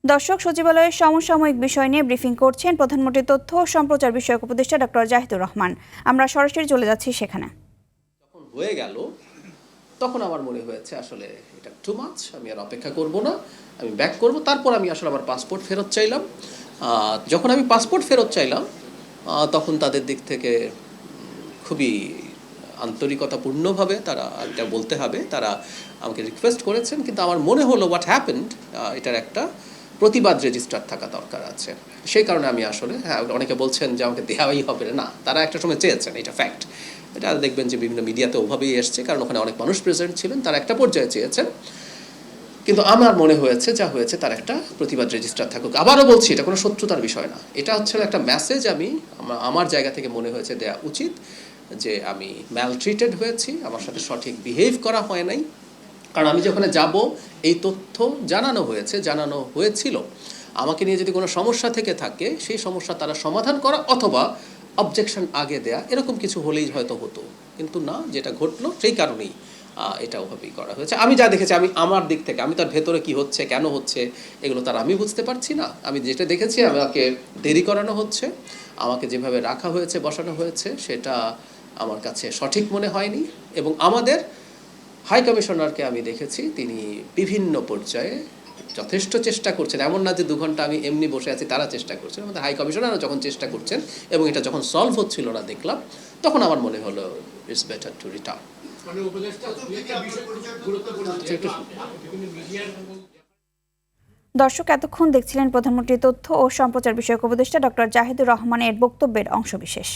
দর্শক, সচিবালয়ের সমসাময়িক বিষয় নিয়ে ব্রিফিং করছেন প্রধানমন্ত্রীর তথ্য ও সম্প্রচার বিষয়ক উপদেষ্টা ডক্টর জাহিদুর রহমান। আমরা সরাসরি চলে যাচ্ছি সেখানে। যখন হয়ে গেল তখন আমার মনে হয়েছে আসলে এটা টু মাচ, আমি আর অপেক্ষা করব না, আমি ব্যাক করব। তারপর আমি আসলে আমার পাসপোর্ট ফেরত চাইলাম। যখন আমি পাসপোর্ট ফেরত চাইলাম তখন তাদের দিক থেকে খুবই আন্তরিকতাপূর্ণভাবে তারা এটা বলতে হবে, তারা আমাকে রিকোয়েস্ট করেছেন। কিন্তু আমার মনে হলো হোয়াট হ্যাপেন্ড, এটার একটা প্রতিবাদ রেজিস্টার থাকা দরকার আছে। সেই কারণে আমি আসলে অনেকে বলছেন যে আমাকে দেওয়াই হবে না, তারা একটা সময় চেয়েছেন, এটা ফ্যাক্ট। এটা দেখবেন যে বিভিন্ন মিডিয়াতে ওভাবেই এসছে, কারণ ওখানে অনেক মানুষ প্রেজেন্ট ছিলেন, তারা একটা পর্যায়ে চেয়েছেন। কিন্তু আমার মনে হয়েছে যা হয়েছে তার একটা প্রতিবাদ রেজিস্টার থাকুক। আবারও বলছি, এটা কোনো শত্রুতার বিষয় না, এটা হচ্ছে একটা মেসেজ আমি আমার জায়গা থেকে মনে হয়েছে দেওয়া উচিত যে আমি ম্যালট্রিটেড হয়েছি, আমার সাথে সঠিক বিহেভ করা হয় নাই। কারণ আমি যখন যাব এই তথ্য জানানো হয়েছিল, আমাকে নিয়ে যদি কোনো সমস্যা থেকে থাকে সেই সমস্যা তারা সমাধান করা অথবা অবজেকশন আগে দেয়া, এরকম কিছু হলেই হয়তো হতো। কিন্তু না, যেটা ঘটলো সেই কারণেই এটা ওভাবেই করা হয়েছে। আমি যা দেখেছি, আমি আমার দিক থেকে, আমি তার ভেতরে কি হচ্ছে কেন হচ্ছে এগুলো তার আমি বুঝতে পারছি না। আমি যেটা দেখেছি, আমাকে দেরি করানো হচ্ছে, আমাকে যেভাবে রাখা হয়েছে বসানো হয়েছে সেটা আমার কাছে সঠিক মনে হয়নি। এবং আমাদের হাই কমিশনারকে আমি দেখেছি তিনি বিভিন্ন পর্যায়ে যথেষ্ট চেষ্টা করছেন। এমন না যে 2 ঘন্টা আমি এমনি বসে আছি, তারা চেষ্টা করছেন। আমাদের হাই কমিশনারও যখন চেষ্টা করছেন এবং এটা যখন সলভ হচ্ছিল না দেখলাম, তখন আমার মনে হলো ইটস বেটার টু রিটার্ন। দর্শক, এতক্ষণ দেখছিলেন প্রধানমন্ত্রীর তথ্য ও সম্প্রচার বিষয়ক উপদেষ্টা ডক্টর জাহিদুর রহমানের বক্তব্যের অংশবিশেষ।